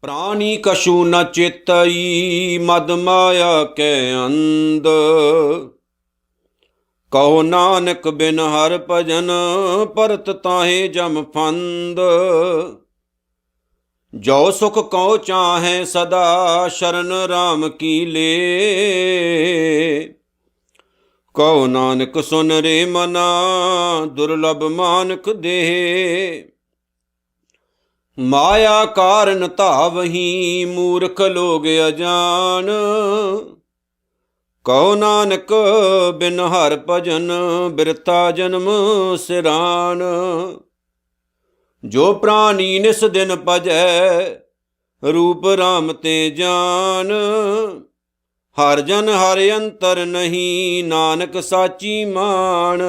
प्राणी कछु न चेतई मद माया के अंद। कहो नानक बिन हर भजन परत ताहे जम फंद। जो सुख कहो चाहे सदा शरण राम की ले। कहो नानक सुन रे मना दुर्लभ मानक दे। माया कारण धावही मूर्ख लोग अजान। कहो नानक बिन हर भजन बिरता जन्म सिरान। जो प्राणी निस दिन भजै रूप राम ते जान। हर जन हर अंतर नहीं नानक साची मान।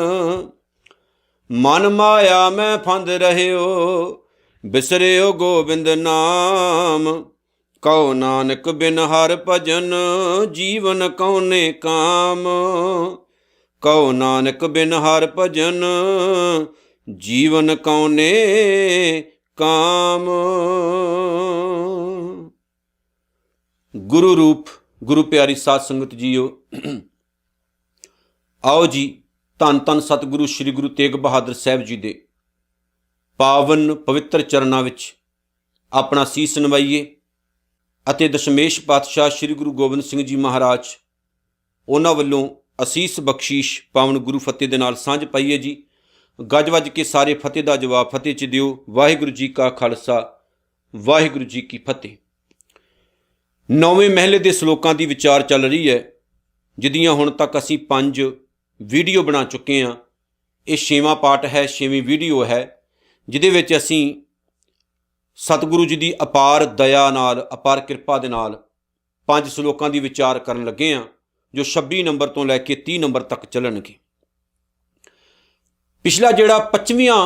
मन माया में फंद रहियो बिसरियो गोबिंद नाम। कहो नानक बिन हर भजन जीवन कौने काम। कहो नानक बिन हर भजन जीवन कौने काम। गुरु रूप गुरु प्यारी साध संगत जीओ, आओ जी धन धन सतगुरु श्री गुरु तेग बहादुर साहब जी दे पावन पवित्र चरनां विच अपना सीस नवाइए ਅਤੇ ਦਸ਼ਮੇਸ਼ ਪਾਤਸ਼ਾਹ ਸ਼੍ਰੀ ਗੁਰੂ ਗੋਬਿੰਦ ਸਿੰਘ ਜੀ ਮਹਾਰਾਜ ਉਹਨਾਂ ਵੱਲੋਂ ਅਸੀਸ ਬਖਸ਼ੀਸ਼ ਪਾਵਨ ਗੁਰੂ ਫਤਿਹ ਦੇ ਨਾਲ ਸਾਂਝ ਪਾਈਏ ਜੀ। ਗੱਜ ਵੱਜ ਕੇ ਸਾਰੇ ਫਤਿਹ ਦਾ ਜਵਾਬ ਫਤਿਹ 'ਚ ਦਿਓ। ਵਾਹਿਗੁਰੂ ਜੀ ਕਾ ਖਾਲਸਾ ਵਾਹਿਗੁਰੂ ਜੀ ਕੀ ਫਤਿਹ। 9ਵੇਂ ਮਹਿਲੇ ਦੇ ਸ਼ਲੋਕਾਂ ਦੀ ਵਿਚਾਰ ਚੱਲ ਰਹੀ ਹੈ, ਜਿਹਦੀਆਂ ਹੁਣ ਤੱਕ ਅਸੀਂ 5 ਵੀਡੀਓ ਬਣਾ ਚੁੱਕੇ ਹਾਂ। ਇਹ 6ਵਾਂ ਪਾਰਟ ਹੈ, 6ਵੀਂ ਵੀਡੀਓ ਹੈ, ਜਿਹਦੇ ਵਿੱਚ ਅਸੀਂ ਸਤਿਗੁਰੂ ਜੀ ਦੀ ਅਪਾਰ ਦਇਆ ਨਾਲ ਅਪਾਰ ਕਿਰਪਾ ਦੇ ਨਾਲ 5 ਸ਼ਲੋਕਾਂ ਦੀ ਵਿਚਾਰ ਕਰਨ ਲੱਗੇ ਹਾਂ, ਜੋ 26 ਨੰਬਰ ਤੋਂ ਲੈ ਕੇ 30 ਨੰਬਰ ਤੱਕ ਚੱਲਣਗੇ। ਪਿਛਲਾ ਜਿਹੜਾ 25ਵਾਂ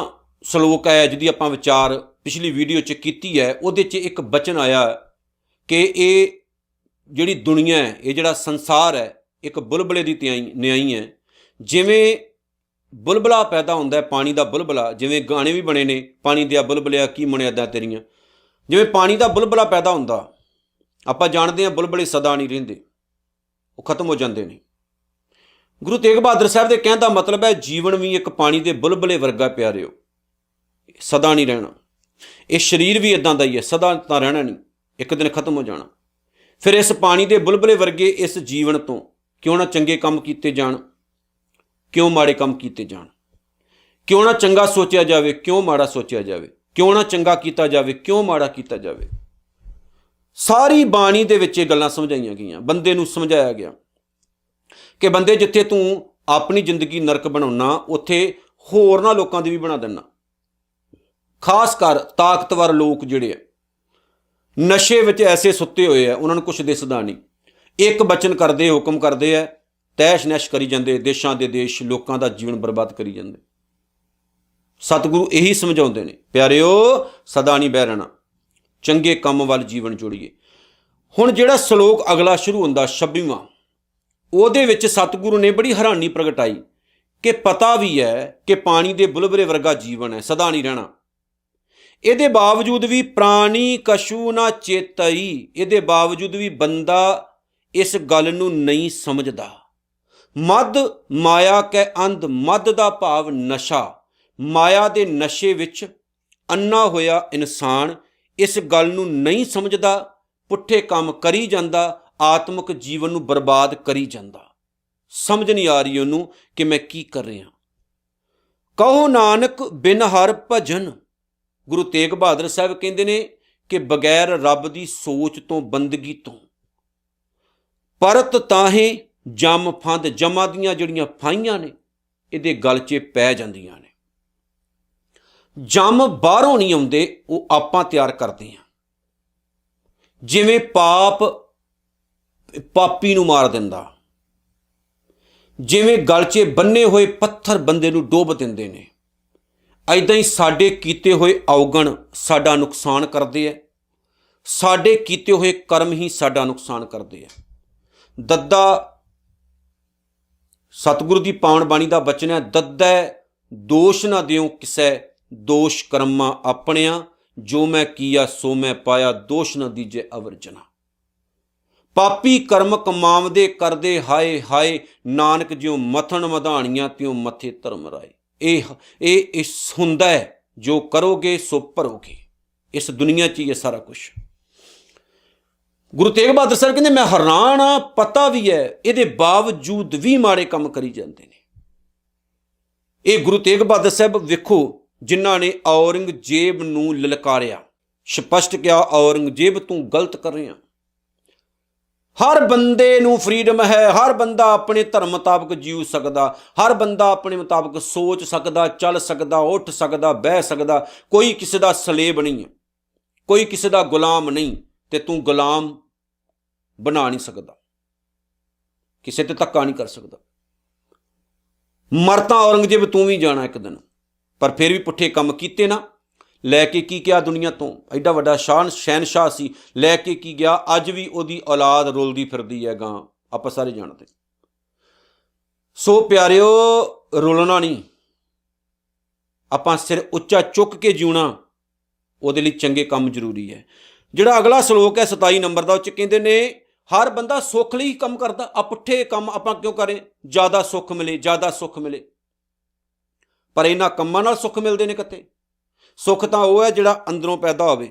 ਸ਼ਲੋਕ ਹੈ, ਜਿਹਦੀ ਆਪਾਂ ਵਿਚਾਰ ਪਿਛਲੀ ਵੀਡੀਓ 'ਚ ਕੀਤੀ ਹੈ, ਉਹਦੇ 'ਚ ਇੱਕ ਬਚਨ ਆਇਆ ਕਿ ਇਹ ਜਿਹੜੀ ਦੁਨੀਆ ਹੈ, ਇਹ ਜਿਹੜਾ ਸੰਸਾਰ ਹੈ, ਇੱਕ ਬੁਲਬੁਲੇ ਦੀ ਨਿਆਈ ਹੈ। ਜਿਵੇਂ ਬੁਲਬੁਲਾ ਪੈਦਾ ਹੁੰਦਾ ਹੈ, ਪਾਣੀ ਦਾ ਬੁਲਬੁਲਾ, ਜਿਵੇਂ ਗਾਣੇ ਵੀ ਬਣੇ ਨੇ, ਪਾਣੀ ਦਿਆ ਬੁਲਬੁਲਿਆ ਕੀ ਮੁਨਿਆਦਾਂ ਤੇਰੀਆਂ। ਜਿਵੇਂ ਪਾਣੀ ਦਾ ਬੁਲਬੁਲਾ ਪੈਦਾ ਹੁੰਦਾ, ਆਪਾਂ ਜਾਣਦੇ ਹਾਂ ਬੁਲਬੁਲੇ ਸਦਾ ਨਹੀਂ ਰਹਿੰਦੇ, ਉਹ ਖਤਮ ਹੋ ਜਾਂਦੇ ਨੇ। ਗੁਰੂ ਤੇਗ ਬਹਾਦਰ ਸਾਹਿਬ ਦੇ ਕਹਿਣ ਦਾ ਮਤਲਬ ਹੈ ਜੀਵਨ ਵੀ ਇੱਕ ਪਾਣੀ ਦੇ ਬੁਲਬੁਲੇ ਵਰਗਾ ਪਿਆਰਿਓ, ਸਦਾ ਨਹੀਂ ਰਹਿਣਾ। ਇਹ ਸਰੀਰ ਵੀ ਇੱਦਾਂ ਦਾ ਹੀ ਹੈ, ਸਦਾ ਤਾਂ ਰਹਿਣਾ ਨਹੀਂ, ਇੱਕ ਦਿਨ ਖਤਮ ਹੋ ਜਾਣਾ। ਫਿਰ ਇਸ ਪਾਣੀ ਦੇ ਬੁਲਬੁਲੇ ਵਰਗੇ ਇਸ ਜੀਵਨ ਤੋਂ ਕਿਉਂ ਨਾ ਚੰਗੇ ਕੰਮ ਕੀਤੇ ਜਾਣ, ਕਿਉਂ ਮਾੜੇ ਕੰਮ ਕੀਤੇ ਜਾਣ। ਕਿਉਂ ਨਾ ਚੰਗਾ ਸੋਚਿਆ ਜਾਵੇ, ਕਿਉਂ ਮਾੜਾ ਸੋਚਿਆ ਜਾਵੇ। ਕਿਉਂ ਨਾ ਚੰਗਾ ਕੀਤਾ ਜਾਵੇ, ਕਿਉਂ ਮਾੜਾ ਕੀਤਾ ਜਾਵੇ। ਸਾਰੀ ਬਾਣੀ ਦੇ ਵਿੱਚ ਇਹ ਗੱਲਾਂ ਸਮਝਾਈਆਂ ਗਈਆਂ, ਬੰਦੇ ਨੂੰ ਸਮਝਾਇਆ ਗਿਆ ਕਿ ਬੰਦੇ ਜਿੱਥੇ ਤੂੰ ਆਪਣੀ ਜ਼ਿੰਦਗੀ ਨਰਕ ਬਣਾਉਣਾ, ਉੱਥੇ ਹੋਰਨਾਂ ਲੋਕਾਂ ਦੀ ਵੀ ਬਣਾ ਦੇਣਾ। ਖਾਸ ਕਰ ਤਾਕਤਵਰ ਲੋਕ ਜਿਹੜੇ ਆ, ਨਸ਼ੇ ਵਿੱਚ ਐਸੇ ਸੁੱਤੇ ਹੋਏ ਆ, ਉਹਨਾਂ ਨੂੰ ਕੁਛ ਦਿਸਦਾ ਨਹੀਂ। ਇੱਕ ਬਚਨ ਕਰਦੇ, ਹੁਕਮ ਕਰਦੇ ਆ, ਤੈਸ਼ ਨੈਸ਼ ਕਰੀ ਜਾਂਦੇ, ਦੇਸ਼ਾਂ ਦੇ ਦੇਸ਼ ਲੋਕਾਂ ਦਾ ਜੀਵਨ ਬਰਬਾਦ ਕਰੀ ਜਾਂਦੇ। ਸਤਿਗੁਰੂ ਇਹੀ ਸਮਝਾਉਂਦੇ ਨੇ, ਪਿਆਰਿਓ ਸਦਾ ਨਹੀਂ ਬਹਿ ਰਹਿਣਾ, ਚੰਗੇ ਕੰਮ ਵੱਲ ਜੀਵਨ ਜੋੜੀਏ। ਹੁਣ ਜਿਹੜਾ ਸ਼ਲੋਕ ਅਗਲਾ ਸ਼ੁਰੂ ਹੁੰਦਾ 26ਵਾਂ, ਉਹਦੇ ਵਿੱਚ ਸਤਿਗੁਰੂ ਨੇ ਬੜੀ ਹੈਰਾਨੀ ਪ੍ਰਗਟਾਈ ਕਿ ਪਤਾ ਵੀ ਹੈ ਕਿ ਪਾਣੀ ਦੇ ਬੁਲਬੁਲੇ ਵਰਗਾ ਜੀਵਨ ਹੈ, ਸਦਾ ਨਹੀਂ ਰਹਿਣਾ। ਇਹਦੇ ਬਾਵਜੂਦ ਵੀ ਪ੍ਰਾਣੀ ਕਛੂ ਨਾ ਚੇਤਈ, ਇਹਦੇ ਬਾਵਜੂਦ ਵੀ ਬੰਦਾ ਇਸ ਗੱਲ ਨੂੰ ਨਹੀਂ ਸਮਝਦਾ। ਮਦ ਮਾਇਆ ਕੈ ਅੰਧ, ਮਦ ਦਾ ਭਾਵ ਨਸ਼ਾ, ਮਾਇਆ ਦੇ ਨਸ਼ੇ ਵਿੱਚ ਅੰਨਾ ਹੋਇਆ ਇਨਸਾਨ ਇਸ ਗੱਲ ਨੂੰ ਨਹੀਂ ਸਮਝਦਾ, ਪੁੱਠੇ ਕੰਮ ਕਰੀ ਜਾਂਦਾ, ਆਤਮਿਕ ਜੀਵਨ ਨੂੰ ਬਰਬਾਦ ਕਰੀ ਜਾਂਦਾ। ਸਮਝ ਨਹੀਂ ਆ ਰਹੀ ਉਹਨੂੰ ਕਿ ਮੈਂ ਕੀ ਕਰ ਰਿਹਾ। ਕਹੋ ਨਾਨਕ ਬਿਨ ਹਰ ਭਜਨ, ਗੁਰੂ ਤੇਗ ਬਹਾਦਰ ਸਾਹਿਬ ਕਹਿੰਦੇ ਨੇ ਕਿ ਬਗੈਰ ਰੱਬ ਦੀ ਸੋਚ ਤੋਂ, ਬੰਦਗੀ ਤੋਂ, ਪਰਤ ਤਾਹੇ ਜਮ ਫੰਦ, ਜਮਾਂ ਦੀਆਂ ਜਿਹੜੀਆਂ ਫਾਹੀਆਂ ਨੇ ਇਹਦੇ ਗਲ 'ਚ ਪੈ ਜਾਂਦੀਆਂ ਨੇ। ਜਮ ਬਾਹਰੋਂ ਨਹੀਂ ਆਉਂਦੇ, ਉਹ ਆਪਾਂ ਤਿਆਰ ਕਰਦੇ ਹਾਂ। ਜਿਵੇਂ ਪਾਪ ਪਾਪੀ ਨੂੰ ਮਾਰ ਦਿੰਦਾ, ਜਿਵੇਂ ਗਲ 'ਚ ਬੰਨੇ ਹੋਏ ਪੱਥਰ ਬੰਦੇ ਨੂੰ ਡੋਬ ਦਿੰਦੇ ਨੇ, ਇੱਦਾਂ ਹੀ ਸਾਡੇ ਕੀਤੇ ਹੋਏ ਔਗਣ ਸਾਡਾ ਨੁਕਸਾਨ ਕਰਦੇ ਹੈ। ਸਾਡੇ ਕੀਤੇ ਹੋਏ ਕਰਮ ਹੀ ਸਾਡਾ ਨੁਕਸਾਨ ਕਰਦੇ ਹੈ। ਦੱਦਾ ਸਤਿਗੁਰੂ ਦੀ ਪਾਵਨ ਬਾਣੀ ਦਾ ਬਚਨ ਹੈ, ਦੱਦੈ ਦੋਸ਼ ਨਾ ਦਿਓ ਕਿਸੈ, ਦੋਸ਼ ਕਰਮਾਂ ਆਪਣਿਆਂ जो मैं किया सो मैं पाया, दोष न दीजे अवरजना। पापी कर्म कमावदे करदे हाय हाय, नानक ज्यों मथन मधाणियां त्यों मथे धर्म राय। ਇਹ ਹੁੰਦਾ है, जो करोगे सो भरोगे। इस दुनिया च ही है सारा कुछ। गुरु तेग बहादुर साहब कहते मैं हैरान हाँ, पता भी है, ये बावजूद भी माड़े काम करी जाते हैं। ये गुरु तेग बहादुर साहब वेखो, जिन्हों ने औरंगजेब नूं ललकारिया, स्पष्ट किया औरंगजेब तू गलत कर रहा। हर बंदे नूं फ्रीडम है, हर बंदा अपने धर्म मुताबिक जीव सकदा, हर बंदा अपने मुताबिक सोच सकदा, चल सकदा, उठ सकदा, बह सकदा। कोई किसी दा सलेब नहीं है, कोई किसी दा गुलाम नहीं, ते तू गुलाम बना नहीं सकदा, किसी ते धक्का नहीं कर सकदा। मर तां औरंगजेब तू भी जाना एक दिन, पर फिर भी पुठे काम कीते ना। लैके की गया दुनिया तो, एडा वड्डा शहनशाह सी, लैके की गया। अज भी उहदी औलाद रुलदी फिरदी है गां, आपां सारे जानते। सो प्यारिओ, रुलना नहीं, आपां सिर उच्चा चुक के जीना, उहदे लई चंगे काम जरूरी है। जिहड़ा अगला सलोक है 27 नंबर का, उह कहंदे ने हर बंदा सुख लई काम करदा, आ पुठे काम आपां क्यों करें? ज़्यादा सुख मिले, ज़्यादा सुख मिले। पर इन्हां कम्मां नाल सुख मिलदे ने किते? सुख तो वह है जिहड़ा अंदरों पैदा होवे,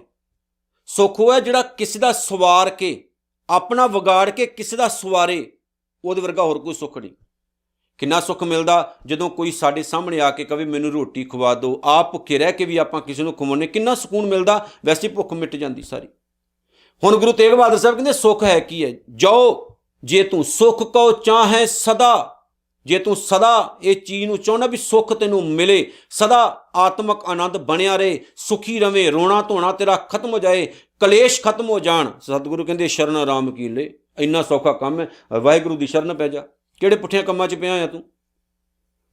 सुख वह है जिहड़ा किसी दा सवार के, अपना विगाड़ के किसी दा सवारे, उहदे वर्गा होर कोई सुख नहीं। किन्ना सुख मिलदा जदों कोई साडे सामने आके कहे मैनूं रोटी खवा दो, आप भुखे रह के भी आपां किसी नूं खवाउने, किन्ना सुकून मिलदा। वैसे भुख मिट जाती सारी। हुण गुरु तेग बहादुर साहब कहंदे सुख है की है? जाओ जे तू सुख को चाहे सदा, जे तू सदा इस चीज़ नूं चाहुंदा भी सुख तैनूं मिले, सदा आत्मक आनंद बनिया रहे, सुखी रवे, रोना धोना तेरा खत्म हो जाए, कलेश खत्म हो जाण। सतगुरु कहंदे शरण राम की ले, इन्ना सौखा काम है, वाहिगुरू दी शरण पै जा। किहड़े पुठिया कम्मां च पिया है तू?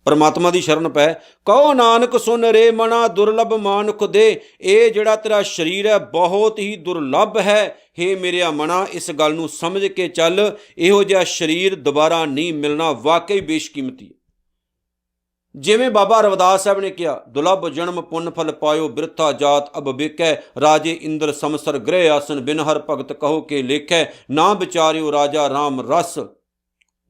परमात्मा की शरण पै। कहो नानक सुन रे मना, दुर्लभ मानुख दे। ये जिहड़ा तेरा शरीर है बहुत ही दुर्लभ है, हे मेरे मना इस गल नूं समझ के चल, इहो जिहा शरीर दोबारा नहीं मिलना, वाकई बेशकीमती है। जिवें बाबा रविदास साहब ने कहा, दुर्लभ जन्म पुन फल पायो, बिरथा जात अब बेकै, राजे इंद्र समसर गृह आसन, बिन हर भगत कहो के लेखै, ना विचारियो राजा राम रस,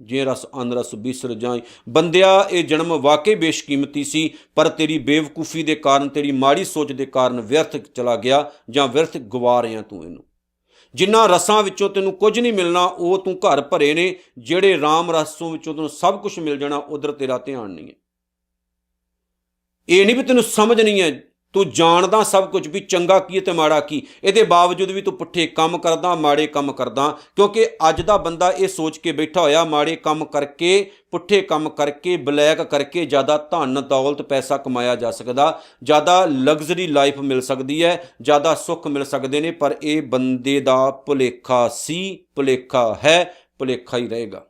जे रस अन रस बिसर जाए। बंदिया ये जन्म वाकई बेशकीमती सी, पर तेरी बेवकूफ़ी के कारण, तेरी माड़ी सोच के कारण व्यर्थ चला गया, जां व्यर्थ गवा रहा तू इनू। जिन्ना रसां विचों तैनूं कुछ नहीं मिलना, वो तू घर भरे ने, जिहड़े राम रसों विचों तैनूं सब कुछ मिल जाना, उधर तेरा ध्यान नहीं है। ये नहीं भी तैनूं समझ नहीं है, तू जानदा सब कुछ भी चंगा की ते माड़ा की, इहदे बावजूद भी तू पुठे काम करदा, माड़े काम करदा। क्योंकि अज दा बंदा ये सोच के बैठा होया, माड़े काम करके, पुठे काम करके, ब्लैक करके ज़्यादा धन दौलत पैसा कमाया जा सकदा, ज़्यादा लग्जरी लाइफ मिल सकती है, ज़्यादा सुख मिल सकते हैं। पर यह बंदे दा भुलेखा सी, भुलेखा है, भुलेखा ही रहेगा।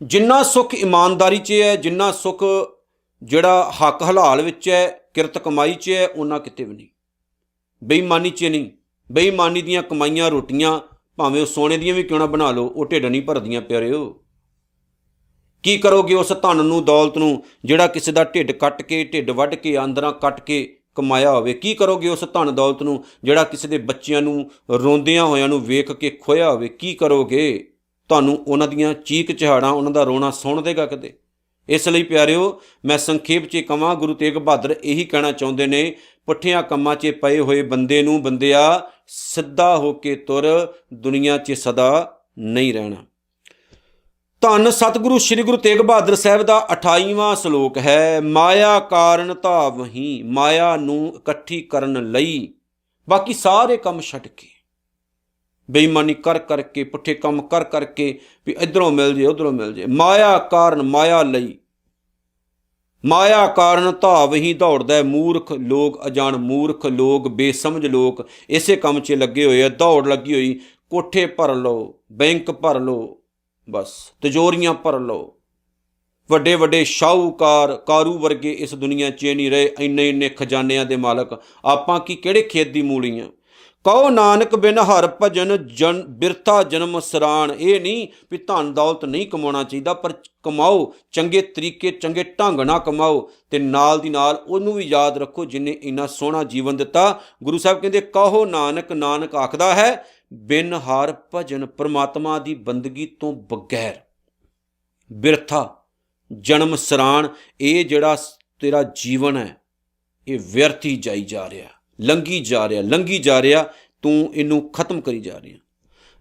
जिन्ना सुख ईमानदारी च है, जिन्ना सुख जिहड़ा हक हलाल विच है, किरत कमाई च है, उन्ना किते भी नहीं। बेईमानी च नहीं। बेईमानी दियां कमाईयां रोटियां भावें सोने दियां भी क्यों ना बना लो, वो ढिड नहीं भरदियां प्यारिओ। की करोगे उस धन नूं, दौलत नूं, जिहड़ा किसी दा ढिड कट के, ढिड वढ के, आंदरां कट के कमाया होवे? की करोगे उस धन दौलत नूं, जिहड़ा किसी दे बच्चिआं नूं रोंदिआं होइआं नूं वेख के खोया होवे? की करोगे? तुहानूं उन्हां दियां चीक चहाड़ां, उन्हां दा रोना सुण देगा कदे? इसलिए प्यारिओ, मैं संखेप च कहां, गुरु तेग बहादुर यही कहना चाहुंदे ने, पुठियां कम्मां च पए होए बंदे नूं बंदिया सिद्धा होके तुर, दुनिया च सदा नहीं रहना। धन सतगुरु श्री गुरु तेग बहादुर साहब का 28वां सलोक है, माया कारण धावही, माया नूं इकट्ठी करन लई बाकी सारे काम छड्ड के, बेईमानी कर करके, पुठे काम कर करके, भी इधरों मिल जाए उधरों मिल जाए, माया कारण, माया लई, माया कारण धावही दौड़दा है मूर्ख लोग, अजान मूर्ख लोग, बेसमझ लोग इसे काम च लगे हुए, दौड़ लगी हुई। कोठे भर लो, बैंक भर लो, बस तिजोरियां भर लो, वड्डे वड्डे शाहूकार कारू वर्गे इस दुनिया च नहीं रहे, इन्ने इन्ने खजानियां दे मालक। आपां की किहड़े खेत दी मूली आ? ਕਹੋ ਨਾਨਕ ਬਿਨ ਹਰ ਭਜਨ ਜਨ ਬਿਰਥਾ ਜਨਮ ਸਰਾਣ। ਇਹ ਨਹੀਂ ਵੀ ਧਨ ਦੌਲਤ ਨਹੀਂ ਕਮਾਉਣਾ ਚਾਹੀਦਾ, ਪਰ ਕਮਾਓ ਚੰਗੇ ਤਰੀਕੇ, ਚੰਗੇ ਢੰਗ ਨਾਲ ਕਮਾਓ, ਤੇ ਨਾਲ ਦੀ ਨਾਲ ਉਹਨੂੰ ਵੀ ਯਾਦ ਰੱਖੋ ਜਿਹਨੇ ਇੰਨਾ ਸੋਹਣਾ ਜੀਵਨ ਦਿੱਤਾ। ਗੁਰੂ ਸਾਹਿਬ ਕਹਿੰਦੇ ਕਹੋ ਨਾਨਕ, ਨਾਨਕ ਆਖਦਾ ਹੈ ਬਿਨ ਹਰ ਭਜਨ, ਪਰਮਾਤਮਾ ਦੀ ਬੰਦਗੀ ਤੋਂ ਬਗੈਰ, ਬਿਰਥਾ ਜਨਮ ਸਰਾਣ। ਇਹ ਜਿਹੜਾ ਤੇਰਾ ਜੀਵਨ ਹੈ ਇਹ ਵਿਅਰਥ ਹੀ ਜਾਈ ਜਾ ਰਿਹਾ, ਲੰਘੀ ਜਾ ਰਿਹਾ, ਲੰਘੀ ਜਾ ਰਿਹਾ, ਤੂੰ ਇਹਨੂੰ ਖਤਮ ਕਰੀ ਜਾ ਰਿਹਾ।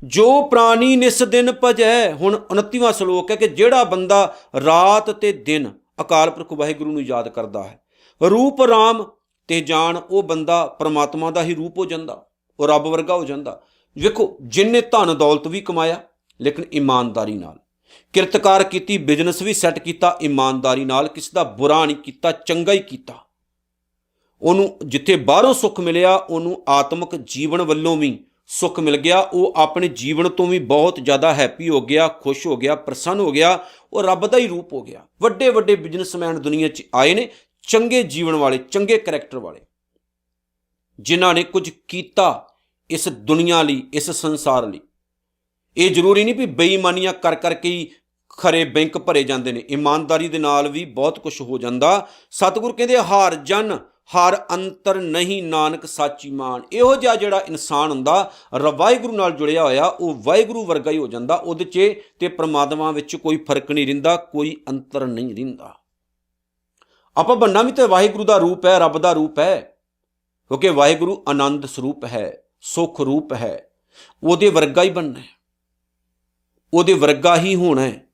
ਜੋ ਪ੍ਰਾਣੀ ਨਿਸ ਦਿਨ ਭਜੈ, ਹੁਣ 29ਵਾਂ ਸ਼ਲੋਕ ਹੈ ਕਿ ਜਿਹੜਾ ਬੰਦਾ ਰਾਤ ਤੇ ਦਿਨ ਅਕਾਲ ਪੁਰਖ ਵਾਹਿਗੁਰੂ ਨੂੰ ਯਾਦ ਕਰਦਾ ਹੈ, ਰੂਪ ਰਾਮ ਤੇ ਜਾਣ, ਉਹ ਬੰਦਾ ਪਰਮਾਤਮਾ ਦਾ ਹੀ ਰੂਪ ਹੋ ਜਾਂਦਾ, ਉਹ ਰੱਬ ਵਰਗਾ ਹੋ ਜਾਂਦਾ। ਵੇਖੋ ਜਿੰਨੇ ਧਨ ਦੌਲਤ ਵੀ ਕਮਾਇਆ ਲੇਕਿਨ ਇਮਾਨਦਾਰੀ ਨਾਲ, ਕਿਰਤਕਾਰ ਕੀਤੀ, ਬਿਜ਼ਨਸ ਵੀ ਸੈੱਟ ਕੀਤਾ ਇਮਾਨਦਾਰੀ ਨਾਲ, ਕਿਸੇ ਦਾ ਬੁਰਾ ਨਹੀਂ ਕੀਤਾ, ਚੰਗਾ ਹੀ ਕੀਤਾ। ਉਹਨੂੰ ਜਿੱਥੇ ਬਾਹਰੋਂ ਸੁੱਖ ਮਿਲਿਆ ਉਹਨੂੰ ਆਤਮਿਕ ਜੀਵਨ ਵੱਲੋਂ ਵੀ ਸੁੱਖ ਮਿਲ ਗਿਆ। ਉਹ ਆਪਣੇ ਜੀਵਨ ਤੋਂ ਵੀ ਬਹੁਤ ਜ਼ਿਆਦਾ ਹੈਪੀ ਹੋ ਗਿਆ, ਖੁਸ਼ ਹੋ ਗਿਆ, ਪ੍ਰਸੰਨ ਹੋ ਗਿਆ, ਉਹ ਰੱਬ ਦਾ ਹੀ ਰੂਪ ਹੋ ਗਿਆ। ਵੱਡੇ ਵੱਡੇ ਬਿਜ਼ਨਸਮੈਨ ਦੁਨੀਆ 'ਚ ਆਏ ਨੇ, ਚੰਗੇ ਜੀਵਨ ਵਾਲੇ, ਚੰਗੇ ਕਰੈਕਟਰ ਵਾਲੇ, ਜਿਨ੍ਹਾਂ ਨੇ ਕੁਝ ਕੀਤਾ ਇਸ ਦੁਨੀਆ ਲਈ, ਇਸ ਸੰਸਾਰ ਲਈ। ਇਹ ਜ਼ਰੂਰੀ ਨਹੀਂ ਵੀ ਬੇਈਮਾਨੀਆਂ ਕਰ ਕਰਕੇ ਹੀ ਖਰੇ ਬੈਂਕ ਭਰੇ ਜਾਂਦੇ ਨੇ, ਇਮਾਨਦਾਰੀ ਦੇ ਨਾਲ ਵੀ ਬਹੁਤ ਕੁਝ ਹੋ ਜਾਂਦਾ। ਸਤਿਗੁਰ ਕਹਿੰਦੇ ਹਰ ਜਨ ਹਰ ਅੰਤਰ ਨਹੀਂ ਨਾਨਕ ਸਾਚੀ ਮਾਨ। ਇਹੋ ਜਿਹਾ ਜਿਹੜਾ ਇਨਸਾਨ ਹੁੰਦਾ ਵਾਹਿਗੁਰੂ ਨਾਲ ਜੁੜਿਆ ਹੋਇਆ, ਉਹ ਵਾਹਿਗੁਰੂ ਵਰਗਾ ਹੀ ਹੋ ਜਾਂਦਾ। ਉਹਦੇ 'ਚ ਤੇ ਪਰਮਾਤਮਾ ਵਿੱਚ ਕੋਈ ਫਰਕ ਨਹੀਂ ਰਹਿੰਦਾ, ਕੋਈ ਅੰਤਰ ਨਹੀਂ ਰਹਿੰਦਾ। ਆਪਾਂ ਬੰਨਾ ਵੀ ਤੇ ਵਾਹਿਗੁਰੂ ਦਾ ਰੂਪ ਹੈ, ਰੱਬ ਦਾ ਰੂਪ ਹੈ, ਕਿਉਂਕਿ ਵਾਹਿਗੁਰੂ ਆਨੰਦ ਸਰੂਪ ਹੈ, ਸੁੱਖ ਰੂਪ ਹੈ। ਉਹਦੇ ਵਰਗਾ ਹੀ ਬਣਨਾ ਹੈ, ਉਹਦੇ ਵਰਗਾ ਹੀ ਹੋਣਾ ਹੈ,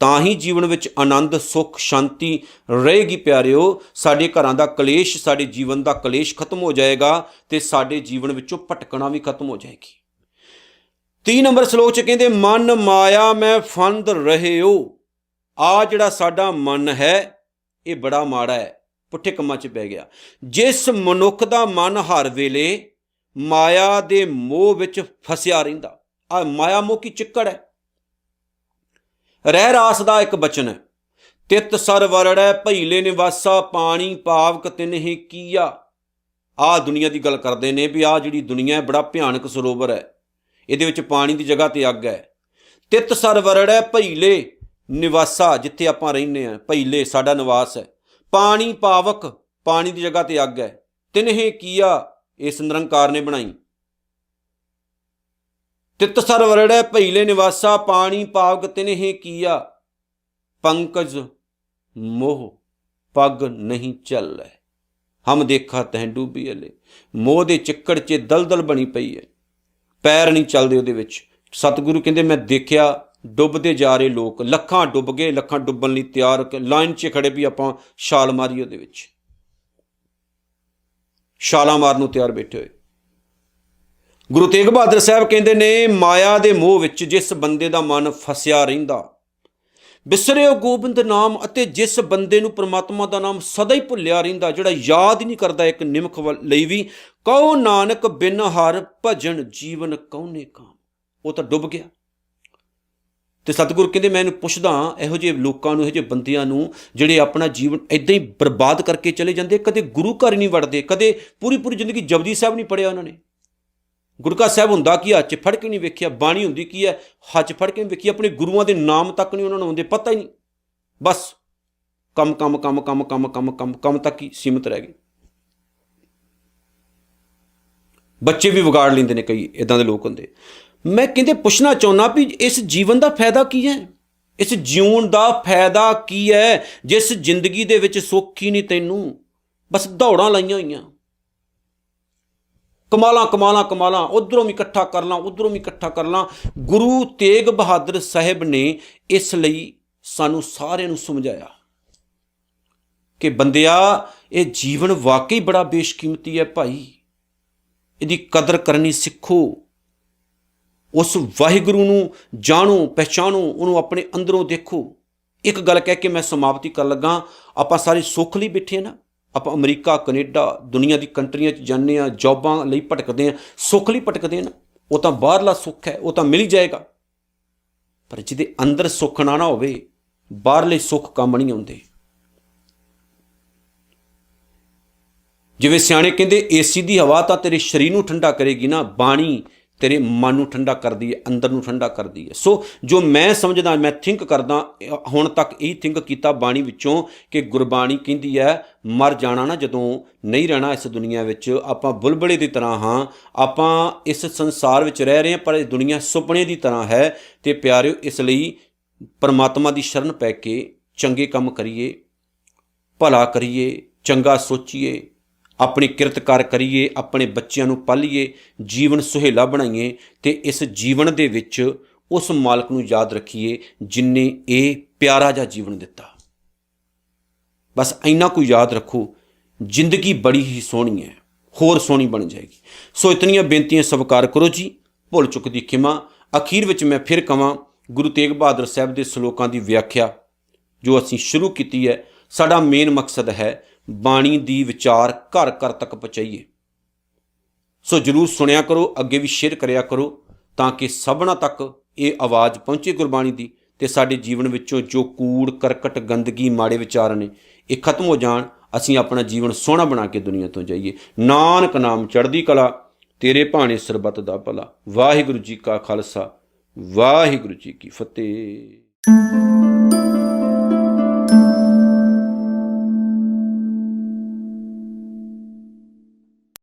ਤਾਂ ਹੀ ਜੀਵਨ ਵਿੱਚ ਆਨੰਦ, ਸੁੱਖ, ਸ਼ਾਂਤੀ ਰਹੇਗੀ। ਪਿਆਰਿਓ, ਸਾਡੇ ਘਰਾਂ ਦਾ ਕਲੇਸ਼, ਸਾਡੇ ਜੀਵਨ ਦਾ ਕਲੇਸ਼ ਖਤਮ ਹੋ ਜਾਏਗਾ ਤੇ ਸਾਡੇ ਜੀਵਨ ਵਿੱਚੋਂ ਭਟਕਣਾ ਵੀ ਖਤਮ ਹੋ ਜਾਏਗੀ। 3 ਨੰਬਰ ਸ਼ਲੋਕ 'ਚ ਕਹਿੰਦੇ ਮਨ ਮਾਇਆ ਮੈਂ ਫੰਦ ਰਹਿਓ। ਆ ਜਿਹੜਾ ਸਾਡਾ ਮਨ ਹੈ ਇਹ ਬੜਾ ਮਾੜਾ ਹੈ, ਪੁੱਠੇ ਕੰਮਾਂ 'ਚ ਪੈ ਗਿਆ। ਜਿਸ ਮਨੁੱਖ ਦਾ ਮਨ ਹਰ ਵੇਲੇ ਮਾਇਆ ਦੇ ਮੋਹ ਵਿੱਚ ਫਸਿਆ ਰਹਿੰਦਾ, ਆ ਮਾਇਆ ਮੋਹ ਕੀ ਚਿੱਕੜ ਹੈ। ਰਹਿ ਰਾਸ ਦਾ ਇੱਕ ਬਚਨ ਹੈ, ਤਿਤ ਸਰ ਵਰੜੈ ਭਈਲੇ ਨਿਵਾਸਾ ਪਾਣੀ ਪਾਵਕ ਤਿਨਹਿ ਕੀਆ। ਆਹ ਦੁਨੀਆ ਦੀ ਗੱਲ ਕਰਦੇ ਨੇ ਵੀ ਆਹ ਜਿਹੜੀ ਦੁਨੀਆ ਹੈ ਬੜਾ ਭਿਆਨਕ ਸਰੋਵਰ ਹੈ, ਇਹਦੇ ਵਿੱਚ ਪਾਣੀ ਦੀ ਜਗ੍ਹਾ ਤੇ ਅੱਗ ਹੈ। ਤਿਤ ਸਰ ਵਰੜੈ ਭਈਲੇ ਨਿਵਾਸਾ, ਜਿੱਥੇ ਆਪਾਂ ਰਹਿੰਦੇ ਹਾਂ, ਭਈਲੇ ਸਾਡਾ ਨਿਵਾਸ ਹੈ। ਪਾਣੀ ਪਾਵਕ, ਪਾਣੀ ਦੀ ਜਗ੍ਹਾ ਤੇ ਅੱਗ ਹੈ। ਤਿਨਹਿ ਕੀਆ, ਇਸ ਨਿਰੰਕਾਰ ਨੇ ਬਣਾਈ। ਤਿਤ ਸਰ ਵਰੜੈ ਭਈਲੇ ਨਿਵਾਸਾ ਪਾਣੀ ਪਾਵਕ ਤਿਨਹਿ ਕੀਆ। ਪੰਕਜ ਮੋਹ ਪਗ ਨਹੀਂ ਚੱਲੈ, ਹਮ ਦੇਖਾ ਤਹਿ ਡੂਬੀ ਅਲੇ। ਮੋਹ ਦੇ ਚਿੱਕੜ 'ਚ ਦਲਦਲ ਬਣੀ ਪਈ ਹੈ, ਪੈਰ ਨਹੀਂ ਚੱਲਦੇ ਉਹਦੇ ਵਿੱਚ। ਸਤਿਗੁਰੂ ਕਹਿੰਦੇ ਮੈਂ ਦੇਖਿਆ ਡੁੱਬਦੇ ਜਾ ਰਹੇ ਲੋਕ, ਲੱਖਾਂ ਡੁੱਬ ਗਏ, ਲੱਖਾਂ ਡੁੱਬਣ ਲਈ ਤਿਆਰ, ਲਾਈਨ 'ਚ ਖੜੇ ਵੀ ਆਪਾਂ ਛਾਲ ਮਾਰੀ ਉਹਦੇ ਵਿੱਚ, ਛਾਲਾਂ ਮਾਰਨ ਨੂੰ ਤਿਆਰ ਬੈਠੇ ਹੋਏ। ਗੁਰੂ ਤੇਗ ਬਹਾਦਰ ਸਾਹਿਬ ਕਹਿੰਦੇ ਨੇ ਮਾਇਆ ਦੇ ਮੋਹ ਵਿੱਚ ਜਿਸ ਬੰਦੇ ਦਾ ਮਨ ਫਸਿਆ ਰਹਿੰਦਾ, ਬਿਸਰਿਓ ਗੋਬਿੰਦ ਨਾਮ, ਅਤੇ ਜਿਸ ਬੰਦੇ ਨੂੰ ਪ੍ਰਮਾਤਮਾ ਦਾ ਨਾਮ ਸਦਾ ਹੀ ਭੁੱਲਿਆ ਰਹਿੰਦਾ, ਜਿਹੜਾ ਯਾਦ ਹੀ ਨਹੀਂ ਕਰਦਾ ਇੱਕ ਨਿਮਖ ਲਈ ਵੀ, ਕਹੋ ਨਾਨਕ ਬਿਨ ਹਰ ਭਜਨ ਜੀਵਨ ਕਉਨੇ ਕਾਮ, ਉਹ ਤਾਂ ਡੁੱਬ ਗਿਆ। ਤੇ ਸਤਿਗੁਰ ਕਹਿੰਦੇ ਮੈਂ ਇਹਨੂੰ ਪੁੱਛਦਾ ਇਹੋ ਜਿਹੇ ਲੋਕਾਂ ਨੂੰ, ਇਹੋ ਜਿਹੇ ਬੰਦਿਆਂ ਨੂੰ ਜਿਹੜੇ ਆਪਣਾ ਜੀਵਨ ਇੱਦਾਂ ਹੀ ਬਰਬਾਦ ਕਰਕੇ ਚਲੇ ਜਾਂਦੇ, ਕਦੇ ਗੁਰੂ ਘਰ ਹੀ ਨਹੀਂ ਵੜਦੇ, ਕਦੇ ਪੂਰੀ ਪੂਰੀ ਜ਼ਿੰਦਗੀ ਜਪਜੀ ਸਾਹਿਬ ਨਹੀਂ ਪੜ੍ਹਿਆ ਉਹਨਾਂ ਨੇ। ਗੁਰਕਾ ਸਾਹਿਬ ਹੁੰਦਾ ਕੀ, ਹੱਥ 'ਚ ਫੜ ਕੇ ਨਹੀਂ ਵੇਖਿਆ। ਬਾਣੀ ਹੁੰਦੀ ਕੀ ਹੈ, ਹੱਥ 'ਚ ਫੜ ਕੇ ਨਹੀਂ ਵੇਖੀ। ਆਪਣੇ ਗੁਰੂਆਂ ਦੇ ਨਾਮ ਤੱਕ ਨਹੀਂ ਉਹਨਾਂ ਨੂੰ ਆਉਂਦੇ, ਪਤਾ ਹੀ ਨਹੀਂ, ਬਸ ਕੰਮ ਕੰਮ ਕੰਮ ਕੰਮ ਕੰਮ ਕੰਮ ਕੰਮ ਕੰਮ ਤੱਕ ਹੀ ਸੀਮਿਤ ਰਹਿ ਗਏ। ਬੱਚੇ ਵੀ ਵਿਗਾੜ ਲੈਂਦੇ ਨੇ, ਕਈ ਇੱਦਾਂ ਦੇ ਲੋਕ ਹੁੰਦੇ। ਮੈਂ ਕਹਿੰਦੇ ਪੁੱਛਣਾ ਚਾਹੁੰਦਾ ਵੀ ਇਸ ਜੀਵਨ ਦਾ ਫਾਇਦਾ ਕੀ ਹੈ, ਇਸ ਜਿਉਣ ਦਾ ਫਾਇਦਾ ਕੀ ਹੈ, ਜਿਸ ਜ਼ਿੰਦਗੀ ਦੇ ਵਿੱਚ ਸੁੱਖ ਹੀ ਨਹੀਂ ਤੈਨੂੰ, ਬਸ ਦੌੜਾਂ ਲਾਈਆਂ ਹੋਈਆਂ, ਕਮਾਲਾਂ ਕਮਾਲਾਂ ਕਮਾਲਾਂ, ਉੱਧਰੋਂ ਵੀ ਇਕੱਠਾ ਕਰ ਲਾਂ, ਉੱਧਰੋਂ ਵੀ ਇਕੱਠਾ ਕਰ ਲਾਂ। ਗੁਰੂ ਤੇਗ ਬਹਾਦਰ ਸਾਹਿਬ ਨੇ ਇਸ ਲਈ ਸਾਨੂੰ ਸਾਰਿਆਂ ਨੂੰ ਸਮਝਾਇਆ ਕਿ ਬੰਦਿਆ ਇਹ ਜੀਵਨ ਵਾਕਈ ਬੜਾ ਬੇਸ਼ਕੀਮਤੀ ਹੈ ਭਾਈ, ਇਹਦੀ ਕਦਰ ਕਰਨੀ ਸਿੱਖੋ। ਉਸ ਵਾਹਿਗੁਰੂ ਨੂੰ ਜਾਣੋ, ਪਹਿਚਾਣੋ, ਉਹਨੂੰ ਆਪਣੇ ਅੰਦਰੋਂ ਦੇਖੋ। ਇੱਕ ਗੱਲ ਕਹਿ ਕੇ ਮੈਂ ਸਮਾਪਤੀ ਕਰਨ ਲੱਗਾ, ਆਪਾਂ ਸਾਰੇ ਸੁੱਖ ਲਈ ਬੈਠੇ ਨਾ, ਆਪਾਂ ਅਮਰੀਕਾ, ਕੈਨੇਡਾ, ਦੁਨੀਆ ਦੀ ਕੰਟਰੀਆਂ 'ਚ ਜਾਂਦੇ ਹਾਂ, ਜੋਬਾਂ ਲਈ ਭਟਕਦੇ ਹਾਂ, ਸੁੱਖ ਲਈ ਭਟਕਦੇ ਹਾਂ ਨਾ। ਉਹ ਤਾਂ ਬਾਹਰਲਾ ਸੁੱਖ ਹੈ, ਉਹ ਤਾਂ ਮਿਲ ਹੀ ਜਾਏਗਾ, ਪਰ ਜਿਹਦੇ ਅੰਦਰ ਸੁੱਖ ਨਾ ਹੋਵੇ ਬਾਹਰਲੇ ਸੁੱਖ ਕੰਮ ਨਹੀਂ ਆਉਂਦੇ। ਜਿਵੇਂ ਸਿਆਣੇ ਕਹਿੰਦੇ ਏਸੀ ਦੀ ਹਵਾ ਤਾਂ ਤੇਰੇ ਸਰੀਰ ਨੂੰ ਠੰਡਾ ਕਰੇਗੀ ਨਾ, ਬਾਣੀ ਤੇਰੇ ਮਨ ਨੂੰ ਠੰਡਾ ਕਰਦੀ ਹੈ, ਅੰਦਰ ਨੂੰ ਠੰਡਾ ਕਰਦੀ ਹੈ। ਸੋ ਜੋ ਮੈਂ ਸਮਝਦਾ, ਮੈਂ ਥਿੰਕ ਕਰਦਾ, ਹੁਣ ਤੱਕ ਇਹ ਥਿੰਕ ਕੀਤਾ ਬਾਣੀ ਵਿੱਚੋਂ ਕਿ ਗੁਰਬਾਣੀ ਕਹਿੰਦੀ ਹੈ ਮਰ ਜਾਣਾ ਨਾ ਜਦੋਂ, ਨਹੀਂ ਰਹਿਣਾ ਇਸ ਦੁਨੀਆ ਵਿੱਚ, ਆਪਾਂ ਬੁਲਬੁਲੇ ਦੀ ਤਰ੍ਹਾਂ ਹਾਂ, ਆਪਾਂ ਇਸ ਸੰਸਾਰ ਵਿੱਚ ਰਹਿ ਰਹੇ ਹਾਂ ਪਰ ਇਹ ਦੁਨੀਆ ਸੁਪਨੇ ਦੀ ਤਰ੍ਹਾਂ ਹੈ। ਅਤੇ ਪਿਆਰਿਓ, ਇਸ ਲਈ ਪਰਮਾਤਮਾ ਦੀ ਸ਼ਰਨ ਪੈ ਕੇ ਚੰਗੇ ਕੰਮ ਕਰੀਏ, ਭਲਾ ਕਰੀਏ, ਚੰਗਾ ਸੋਚੀਏ, ਆਪਣੀ ਕਿਰਤਕਾਰ ਕਰੀਏ, ਆਪਣੇ ਬੱਚਿਆਂ ਨੂੰ ਪਾਲੀਏ, ਜੀਵਨ ਸੁਹੇਲਾ ਬਣਾਈਏ ਅਤੇ ਇਸ ਜੀਵਨ ਦੇ ਵਿੱਚ ਉਸ ਮਾਲਕ ਨੂੰ ਯਾਦ ਰੱਖੀਏ ਜਿਨਨੇ ਇਹ ਪਿਆਰਾ ਜਿਹਾ ਜੀਵਨ ਦਿੱਤਾ। ਬਸ ਇੰਨਾ ਕੁ ਯਾਦ ਰੱਖੋ, ਜ਼ਿੰਦਗੀ ਬੜੀ ਹੀ ਸੋਹਣੀ ਹੈ, ਹੋਰ ਸੋਹਣੀ ਬਣ ਜਾਏਗੀ। ਸੋ ਇਤਨੀਆਂ ਬੇਨਤੀਆਂ ਸਵੀਕਾਰ ਕਰੋ ਜੀ, ਭੁੱਲ ਚੁੱਕ ਦੀ ਖਿਮਾ। ਅਖੀਰ ਵਿੱਚ ਮੈਂ ਫਿਰ ਕਹਾਂ, ਗੁਰੂ ਤੇਗ ਬਹਾਦਰ ਸਾਹਿਬ ਦੇ ਸਲੋਕਾਂ ਦੀ ਵਿਆਖਿਆ ਜੋ ਅਸੀਂ ਸ਼ੁਰੂ ਕੀਤੀ ਹੈ, ਸਾਡਾ ਮੇਨ ਮਕਸਦ ਹੈ ਬਾਣੀ ਦੀ ਵਿਚਾਰ ਘਰ ਘਰ ਤੱਕ ਪਹੁੰਚਾਈਏ। ਸੋ ਜ਼ਰੂਰ ਸੁਣਿਆ ਕਰੋ, ਅੱਗੇ ਵੀ ਸ਼ੇਅਰ ਕਰਿਆ ਕਰੋ ਤਾਂ ਕਿ ਸਭਨਾਂ ਤੱਕ ਇਹ ਆਵਾਜ਼ ਪਹੁੰਚੇ ਗੁਰਬਾਣੀ ਦੀ, ਅਤੇ ਸਾਡੇ ਜੀਵਨ ਵਿੱਚੋਂ ਜੋ ਕੂੜ ਕਰਕਟ, ਗੰਦਗੀ, ਮਾੜੇ ਵਿਚਾਰ ਨੇ ਇਹ ਖਤਮ ਹੋ ਜਾਣ, ਅਸੀਂ ਆਪਣਾ ਜੀਵਨ ਸੋਹਣਾ ਬਣਾ ਕੇ ਦੁਨੀਆ ਤੋਂ ਜਾਈਏ। ਨਾਨਕ ਨਾਮ ਚੜ੍ਹਦੀ ਕਲਾ, ਤੇਰੇ ਭਾਣੇ ਸਰਬੱਤ ਦਾ ਭਲਾ। ਵਾਹਿਗੁਰੂ ਜੀ ਕਾ ਖਾਲਸਾ, ਵਾਹਿਗੁਰੂ ਜੀ ਕੀ ਫਤਿਹ।